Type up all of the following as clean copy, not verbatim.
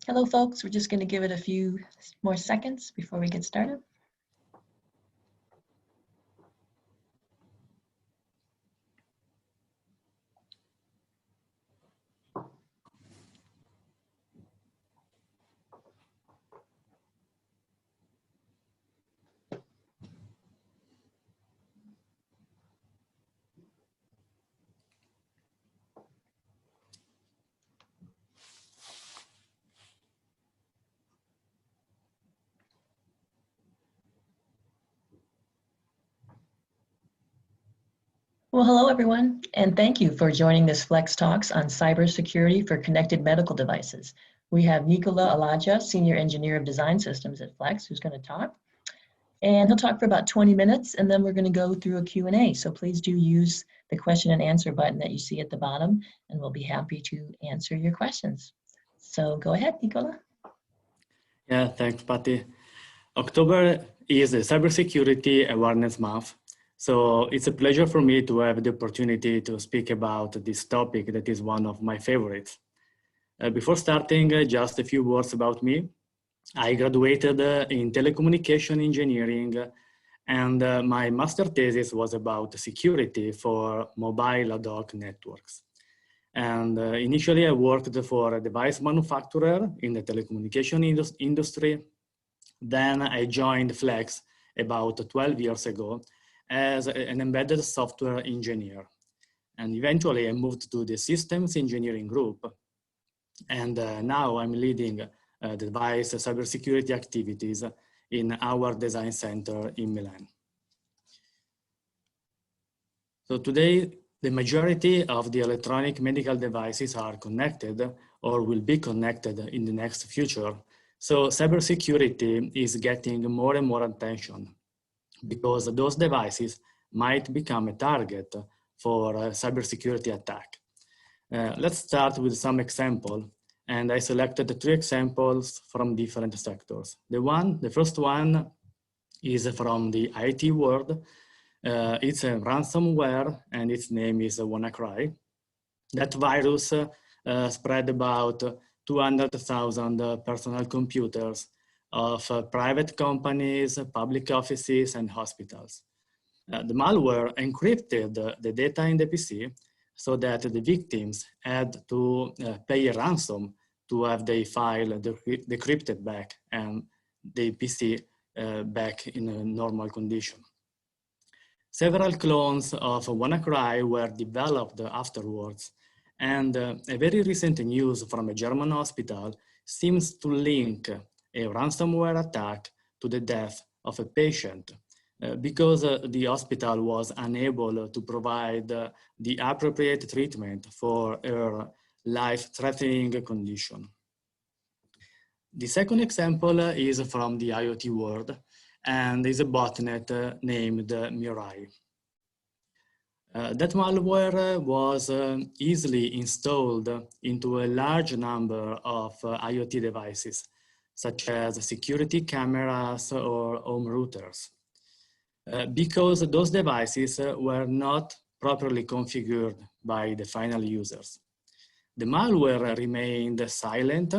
Hello, folks. We're just going to give it a few more seconds before we get started. Well, hello, everyone, and thank you for joining this Flex Talks on cybersecurity for connected medical devices. We have Nicola Alagia, Senior Engineer of Design Systems at Flex, who's going to talk. And he'll talk for about 20 minutes, and then we're going to go through a Q&A. So please do use the question and answer button that you see at the bottom, and we'll be happy to answer your questions. So go ahead, Nicola. Yeah, thanks, Patty. October is a Cybersecurity Awareness Month. So it's a pleasure for me to have the opportunity to speak about this topic that is one of my favorites. Before starting, just a few words about me. I graduated in telecommunication engineering, and my master thesis was about security for mobile ad hoc networks. And initially I worked for a device manufacturer in the telecommunication industry. Then I joined Flex about 12 years ago as an embedded software engineer. And eventually I moved to the systems engineering group. And now I'm leading the device cybersecurity activities in our design center in Milan. So today, the majority of the electronic medical devices are connected or will be connected in the next future. So cybersecurity is getting more and more attention because those devices might become a target for a cybersecurity attack. Let's start with some examples. And I selected 3 examples from different sectors. The first one is from the IT world. It's a ransomware and its name is WannaCry. That virus spread about 200,000 personal computers of private companies, public offices, and hospitals. The malware encrypted the data in the PC so that the victims had to pay a ransom to have their file decrypted back and the PC back in a normal condition. Several clones of WannaCry were developed afterwards, and a very recent news from a German hospital seems to link a ransomware attack to the death of a patient because the hospital was unable to provide the appropriate treatment for her life-threatening condition. The second example is from the IoT world and is a botnet named Mirai. That malware was easily installed into a large number of IoT devices, such as security cameras or home routers. Because those devices were not properly configured by the final users. The malware remained silent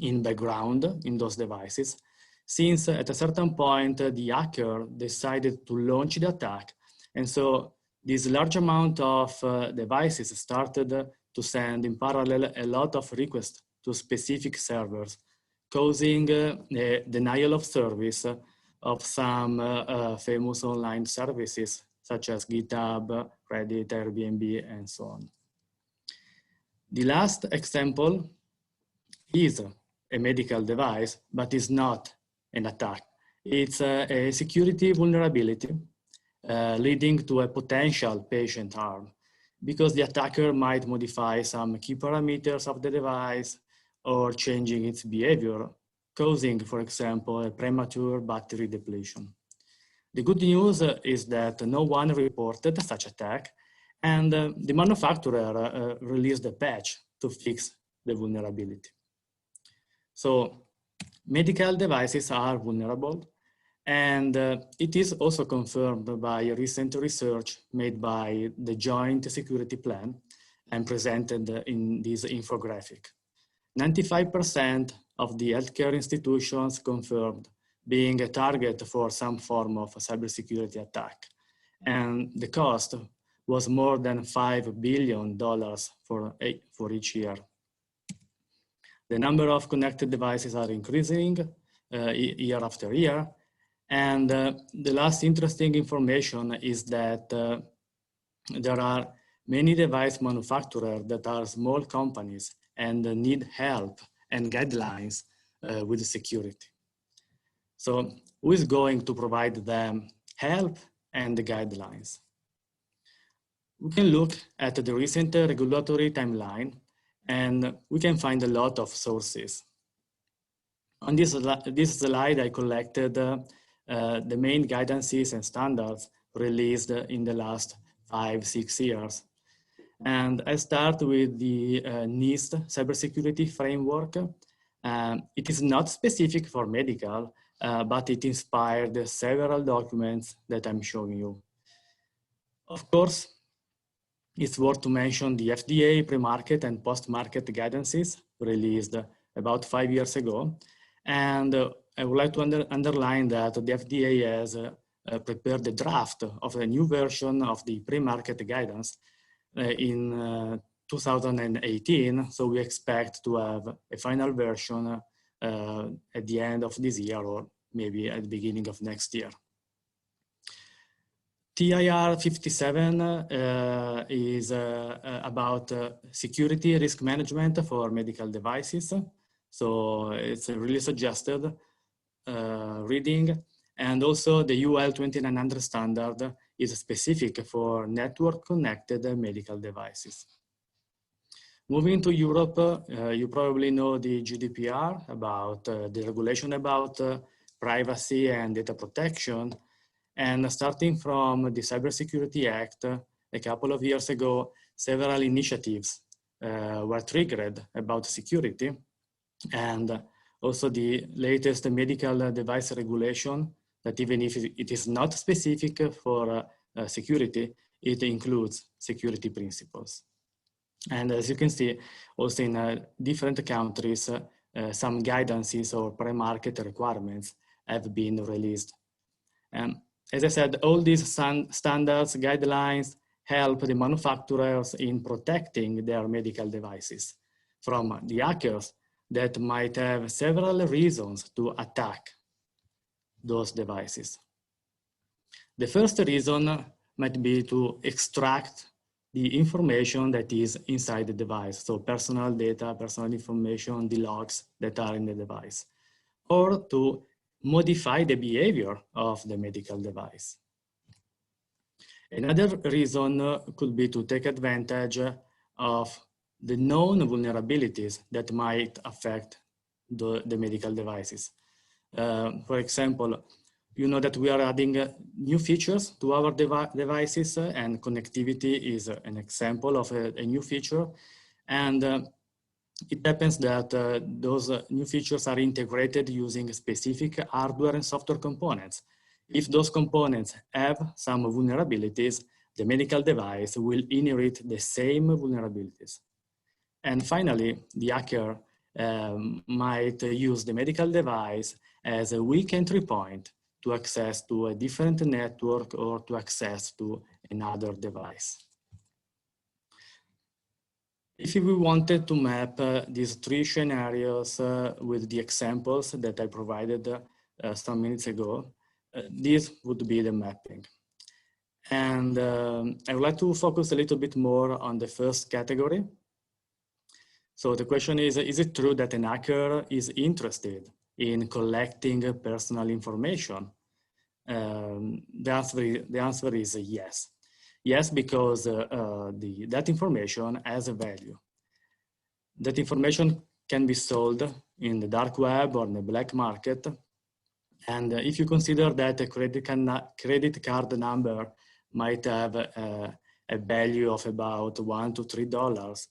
in background in those devices, since at a certain point the hacker decided to launch the attack, and so this large amount of devices started to send in parallel a lot of requests to specific servers, causing a denial of service of some famous online services such as GitHub, Reddit, Airbnb, and so on. The last example is a medical device, but is not an attack. It's a security vulnerability leading to a potential patient harm because the attacker might modify some key parameters of the device or changing its behavior, causing, for example, a premature battery depletion. The good news is that no one reported such attack, and the manufacturer released a patch to fix the vulnerability. So medical devices are vulnerable, and it is also confirmed by recent research made by the Joint Security Plan and presented in this infographic. 95% of the healthcare institutions confirmed being a target for some form of cybersecurity attack. And the cost was more than $5 billion for each year. The number of connected devices are increasing year after year. And the last interesting information is that there are many device manufacturers that are small companies and need help and guidelines with security. So who is going to provide them help and the guidelines? We can look at the recent regulatory timeline, and we can find a lot of sources. On this slide, I collected the main guidances and standards released in the last 5-6 years. And I start with the NIST cybersecurity framework. It is not specific for medical, but it inspired several documents that I'm showing you. Of course, it's worth to mention the FDA pre-market and post-market guidances released about 5 years ago. And I would like to underline that the FDA has prepared the draft of a new version of the pre-market guidance in 2018. So we expect to have a final version at the end of this year or maybe at the beginning of next year. TIR 57 is about security risk management for medical devices. So it's a really suggested reading. And also the UL 2900 standard is specific for network connected medical devices. Moving to Europe, you probably know the GDPR about the regulation about privacy and data protection. And starting from the Cybersecurity Act, a couple of years ago, several initiatives were triggered about security. And also the latest medical device regulation, that even if it is not specific for security, it includes security principles. And as you can see, also in different countries, some guidances or pre-market requirements have been released. As I said, all these standards, guidelines help the manufacturers in protecting their medical devices from the hackers that might have several reasons to attack those devices. The first reason might be to extract the information that is inside the device. So personal data, personal information, the logs that are in the device, or to modify the behavior of the medical device. Another reason could be to take advantage of the known vulnerabilities that might affect the medical devices. For example, you know that we are adding new features to our devices, and connectivity is an example of a new feature. And it happens that those new features are integrated using specific hardware and software components. If those components have some vulnerabilities, the medical device will inherit the same vulnerabilities. And finally, the hacker might use the medical device as a weak entry point to access to a different network or to access to another device. If we wanted to map these three scenarios with the examples that I provided some minutes ago, this would be the mapping. And I would like to focus a little bit more on the first category. So the question is it true that an hacker is interested in collecting personal information? The answer is yes. Yes, because that information has a value. That information can be sold in the dark web or in the black market. And if you consider that a credit card number might have a value of about $1 to $3,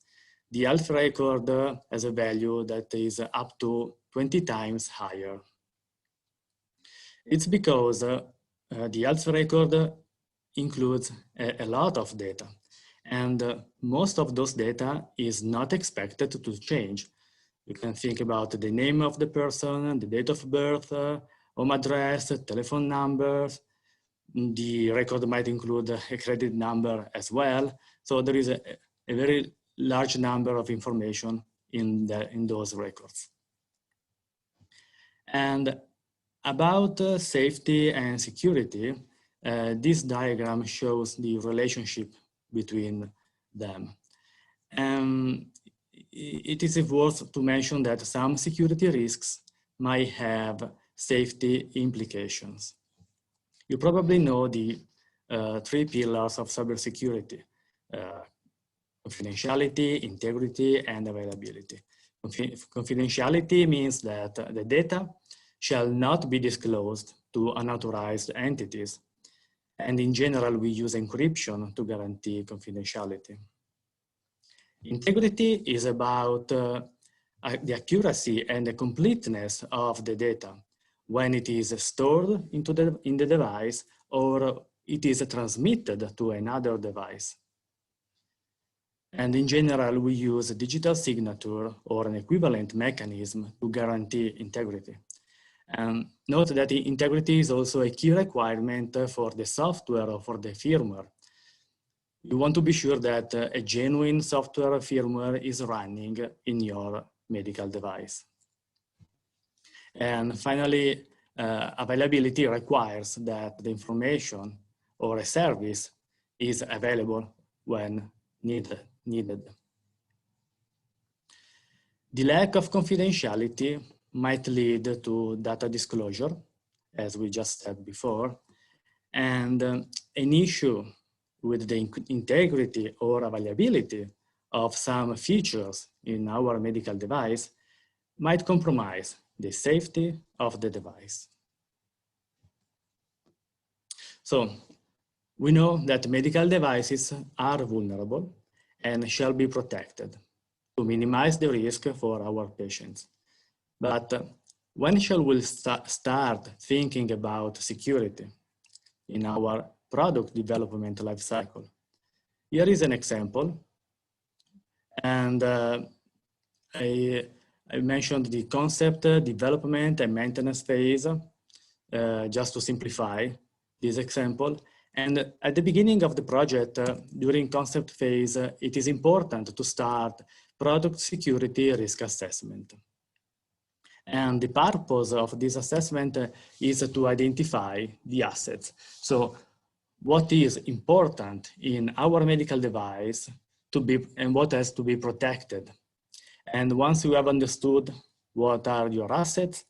the health record has a value that is up to 20 times higher. It's because the health record includes a lot of data, and most of those data is not expected to change. You can think about the name of the person, the date of birth, home address, telephone numbers. The record might include a credit number as well. So there is a very large number of information in those records. And about safety and security, this diagram shows the relationship between them. It is worth to mention that some security risks might have safety implications. You probably know the three pillars of cybersecurity: confidentiality, integrity, and availability. Confidentiality means that the data shall not be disclosed to unauthorized entities. And in general, we use encryption to guarantee confidentiality. Integrity is about the accuracy and the completeness of the data when it is stored in the device or it is transmitted to another device. And in general, we use a digital signature or an equivalent mechanism to guarantee integrity. And note that integrity is also a key requirement for the software or for the firmware. You want to be sure that a genuine software firmware is running in your medical device. And finally, availability requires that the information or a service is available when needed. The lack of confidentiality might lead to data disclosure, as we just said before, and an issue with the integrity or availability of some features in our medical device might compromise the safety of the device. So we know that medical devices are vulnerable and shall be protected to minimize the risk for our patients. But when shall we start thinking about security in our product development lifecycle? Here is an example. And I mentioned the concept, development, and maintenance phase, just to simplify this example. And at the beginning of the project, during concept phase, it is important to start product security risk assessment. And the purpose of this assessment is to identify the assets. So what is important in our medical device to be, and what has to be protected. And once you have understood what are your assets,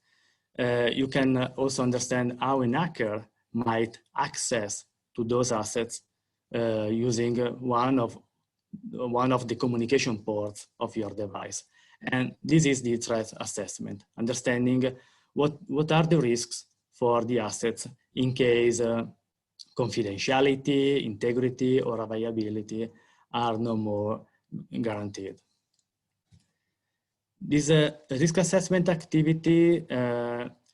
you can also understand how an hacker might access to those assets using one of the communication ports of your device. And this is the threat assessment, understanding what are the risks for the assets in case confidentiality, integrity, or availability are no more guaranteed. This risk assessment activity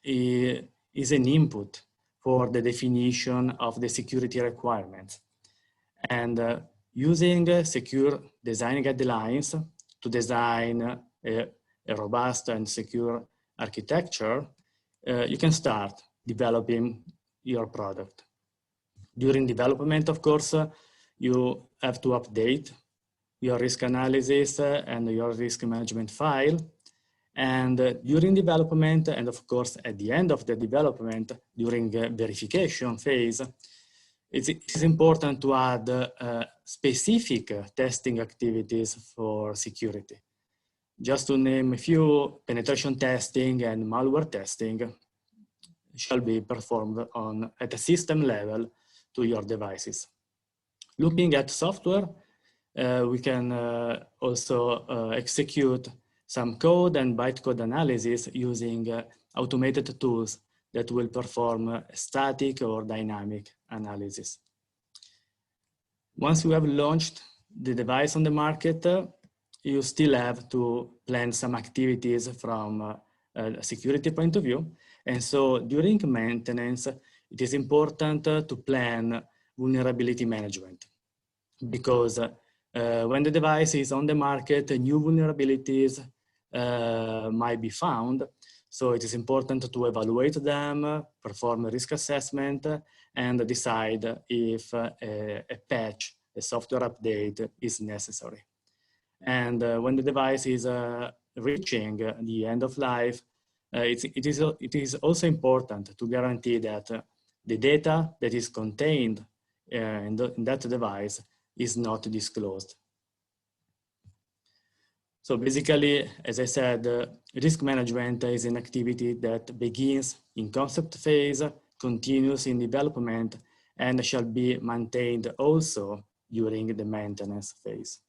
is an input for the definition of the security requirements. And using secure design guidelines to design a robust and secure architecture, you can start developing your product. During development, of course, you have to update your risk analysis and your risk management file. And during development, and of course, at the end of the development, during verification phase, it's important to add specific testing activities for security. Just to name a few, penetration testing and malware testing shall be performed at a system level to your devices. Looking at software, we can also execute some code and bytecode analysis using automated tools that will perform static or dynamic analysis. Once you have launched the device on the market, you still have to plan some activities from a security point of view. And so during maintenance, it is important to plan vulnerability management, because when the device is on the market, new vulnerabilities might be found. So it is important to evaluate them, perform a risk assessment, and decide if a patch, a software update is necessary. And when the device is reaching the end of life, it is also important to guarantee that the data that is contained in that device is not disclosed. So basically, as I said, risk management is an activity that begins in concept phase, continues in development, and shall be maintained also during the maintenance phase.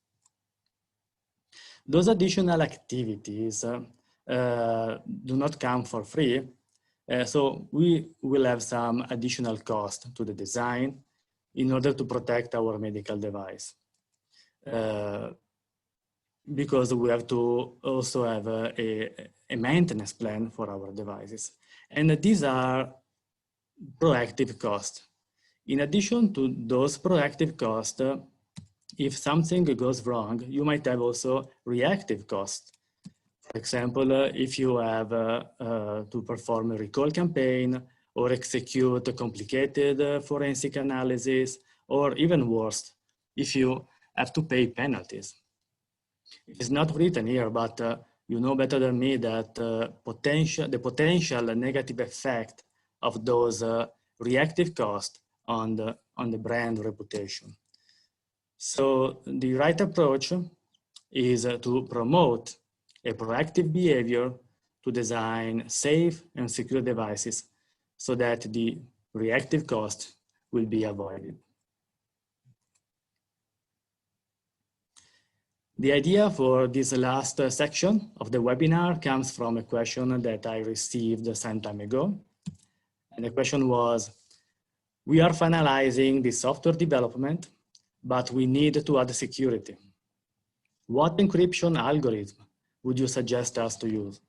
Those additional activities do not come for free, so we will have some additional cost to the design in order to protect our medical device. Because we have to also have a maintenance plan for our devices. And these are proactive costs. In addition to those proactive costs, if something goes wrong, you might have also reactive costs. For example, if you have to perform a recall campaign or execute a complicated forensic analysis, or even worse, if you have to pay penalties. It's not written here, but you know better than me that the potential negative effect of those reactive costs on the brand reputation. So the right approach is to promote a proactive behavior to design safe and secure devices so that the reactive cost will be avoided. The idea for this last section of the webinar comes from a question that I received some time ago. And the question was, we are finalizing the software development, but we need to add security. What encryption algorithm would you suggest us to use?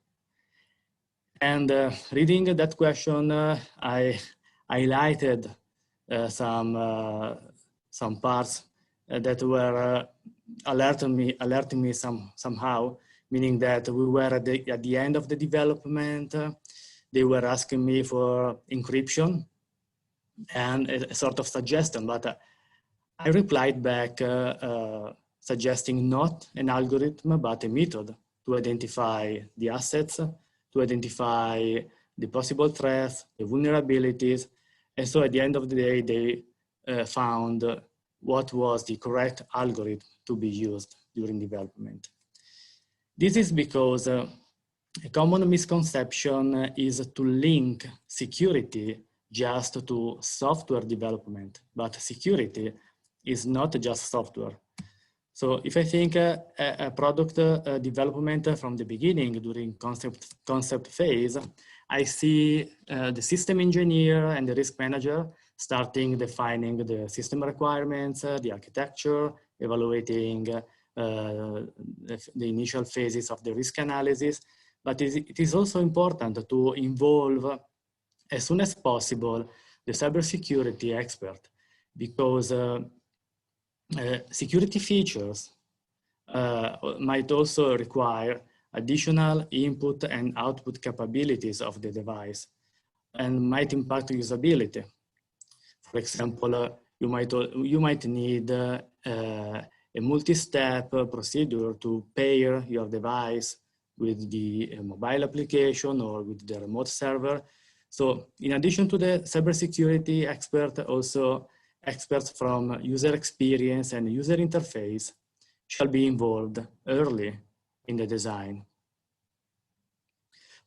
And reading that question, I highlighted some parts that were alerting me somehow, meaning that we were at the end of the development. They were asking me for encryption and a sort of suggestion, but I replied back suggesting not an algorithm, but a method to identify the assets, to identify the possible threats, the vulnerabilities. And so at the end of the day, they found what was the correct algorithm to be used during development. This is because a common misconception is to link security just to software development, but security is not just software. So if I think a product development from the beginning during concept phase, I see the system engineer and the risk manager starting defining the system requirements, the architecture, evaluating the initial phases of the risk analysis. But it is also important to involve as soon as possible the cybersecurity expert, because security features might also require additional input and output capabilities of the device and might impact usability. For example, you might need a multi-step procedure to pair your device with the mobile application or with the remote server. So in addition to the cybersecurity expert, also experts from user experience and user interface shall be involved early in the design.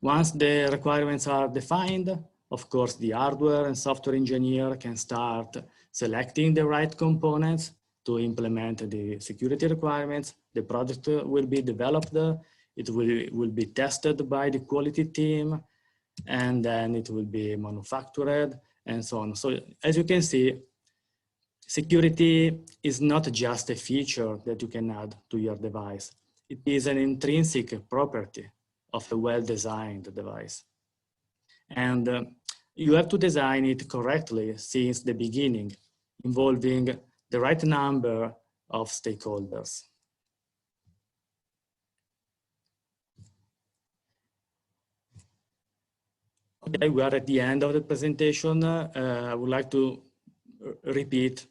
Once the requirements are defined, of course, the hardware and software engineer can start selecting the right components to implement the security requirements. The product will be developed, it will be tested by the quality team, and then it will be manufactured and so on. So as you can see, security is not just a feature that you can add to your device. It is an intrinsic property of a well-designed device. And you have to design it correctly since the beginning, involving the right number of stakeholders. Okay, we are at the end of the presentation. I would like to repeat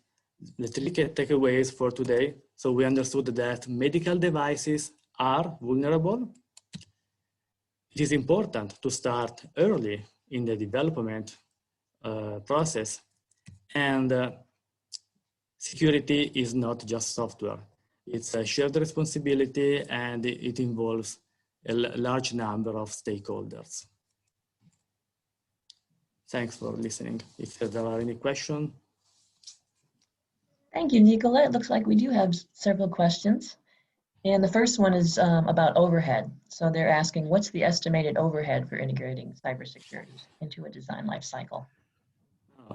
the three key takeaways for today. So we understood that medical devices are vulnerable. It is important to start early in the development process, and security is not just software. It's a shared responsibility, and it involves a large number of stakeholders. Thanks for listening. If there are any questions. Thank you, Nicola. It looks like we do have several questions. And the first one is about overhead. So they're asking, what's the estimated overhead for integrating cybersecurity into a design life cycle?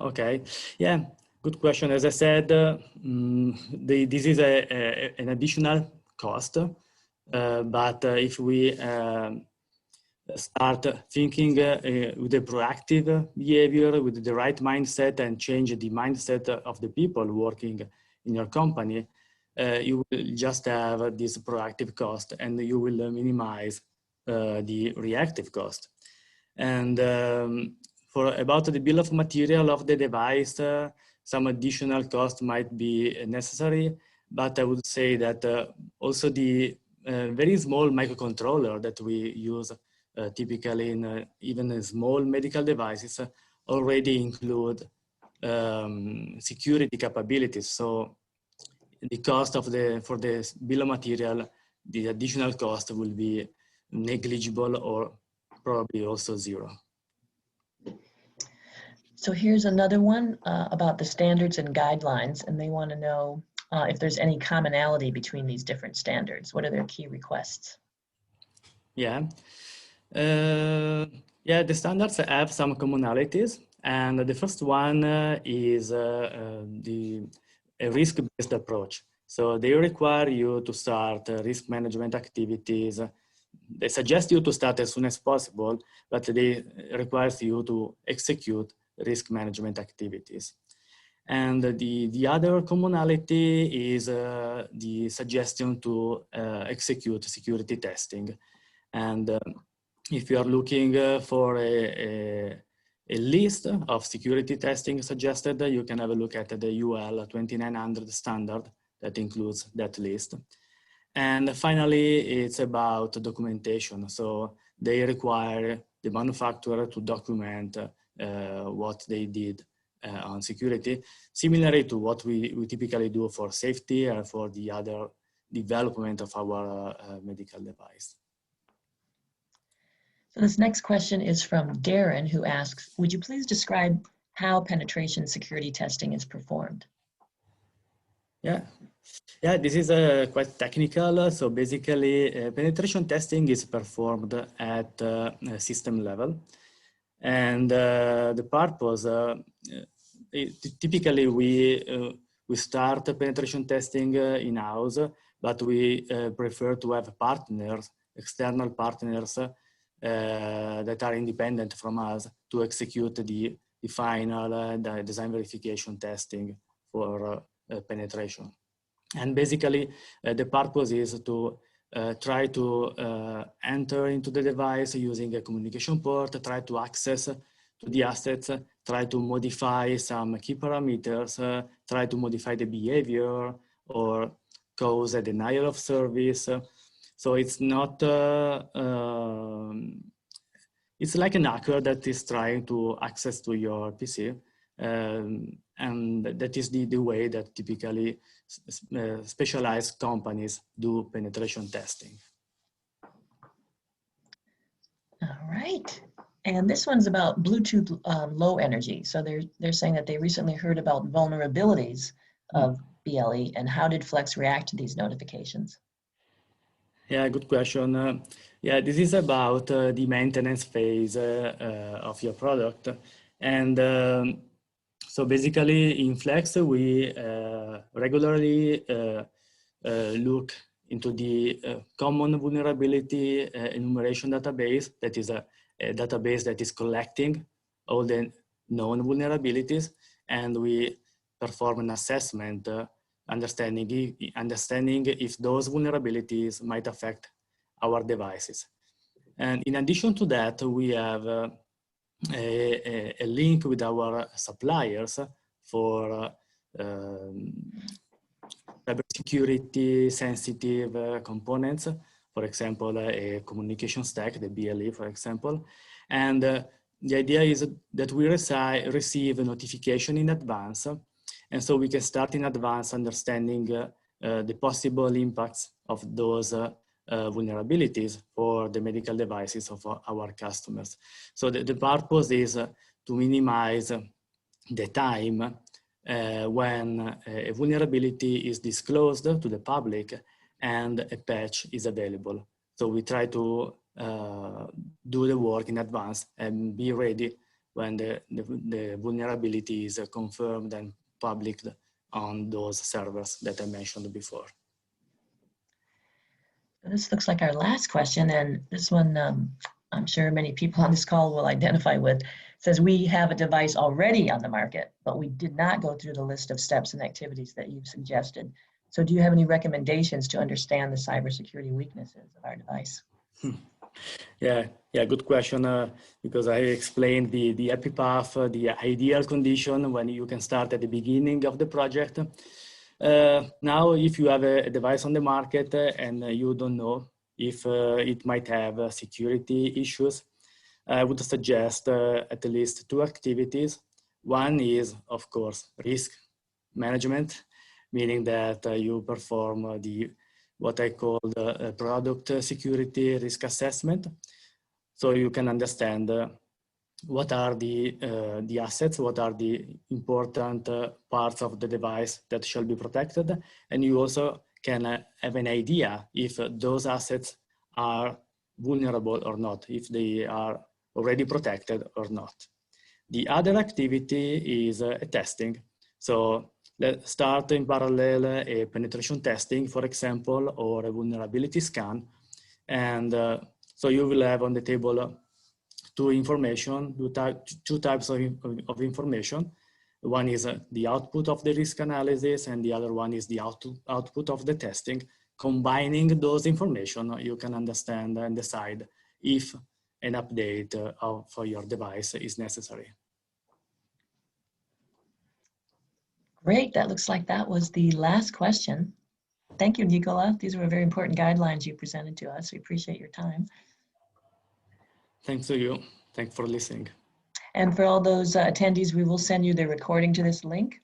Okay, yeah, good question. As I said, this is an additional cost, but if we start thinking with a proactive behavior, with the right mindset, and change the mindset of the people working in your company, you will just have this proactive cost, and you will minimize the reactive cost. And for about the bill of material of the device, some additional cost might be necessary, but I would say that also the very small microcontroller that we use typically in even small medical devices already include security capabilities. So the cost of for the bill of material, the additional cost will be negligible or probably also zero. So here's another one about the standards and guidelines, and they want to know if there's any commonality between these different standards. What are their key requests? Yeah, yeah, the standards have some commonalities, and the first one is a risk-based approach. So they require you to start risk management activities. They suggest you to start as soon as possible, but they require you to execute risk management activities. And the other commonality is the suggestion to execute security testing. And if you are looking for a list of security testing suggested, you can have a look at the UL 2900 standard that includes that list. And finally, it's about documentation. So they require the manufacturer to document what they did on security, similarly to what we typically do for safety or for the other development of our medical device. So this next question is from Darren, who asks, would you please describe how penetration security testing is performed? Yeah, this is quite technical. So basically, penetration testing is performed at system level. And the purpose, typically we start penetration testing in-house, but we prefer to have partners, external partners that are independent from us to execute the final design verification testing for penetration. And basically, the purpose is to try to enter into the device using a communication port, try to access to the assets, try to modify some key parameters, try to modify the behavior or cause a denial of service. So it's not, it's like an hacker that is trying to access to your PC. And that is the way that typically specialized companies do penetration testing. All right. And this one's about Bluetooth low energy. So they're saying that they recently heard about vulnerabilities of BLE, and how did Flex react to these notifications? Yeah, good question. Yeah, this is about the maintenance phase of your product. And so basically in Flex, we regularly look into the common vulnerability enumeration database. That is a database that is collecting all the known vulnerabilities, and we perform an assessment understanding if those vulnerabilities might affect our devices. And in addition to that, we have a link with our suppliers for cybersecurity sensitive components, for example, a communication stack, the BLE, for example. And the idea is that we receive a notification in advance, and so we can start in advance understanding the possible impacts of those vulnerabilities for the medical devices of our customers. So the purpose is to minimize the time when a vulnerability is disclosed to the public and a patch is available. So we try to do the work in advance and be ready when the vulnerability is confirmed and published on those servers that I mentioned before. This looks like our last question, and this one I'm sure many people on this call will identify with. It says, we have a device already on the market, but we did not go through the list of steps and activities that you've suggested. So do you have any recommendations to understand the cybersecurity weaknesses of our device? Yeah, good question, because I explained the happy path, the ideal condition when you can start at the beginning of the project. Now, if you have a device on the market and you don't know if it might have security issues, I would suggest at least 2 activities. One is, of course, risk management, meaning that you perform what I call the product security risk assessment. So you can understand what are the assets, what are the important parts of the device that shall be protected. And you also can have an idea if those assets are vulnerable or not, if they are already protected or not. The other activity is testing. So let's start in parallel a penetration testing, for example, or a vulnerability scan. And so you will have on the table two types of information. One is the output of the risk analysis, and the other one is the output of the testing. Combining those information, you can understand and decide if an update for your device is necessary. Great, that looks like that was the last question. Thank you, Nicola. These were very important guidelines you presented to us. We appreciate your time. Thanks to you. Thanks for listening. And for all those attendees, we will send you the recording to this link.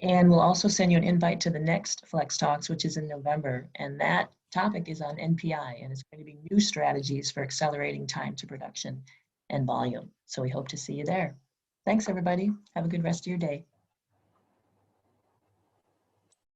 And we'll also send you an invite to the next Flex Talks, which is in November. And that topic is on NPI, and it's going to be new strategies for accelerating time to production and volume. So we hope to see you there. Thanks, everybody. Have a good rest of your day.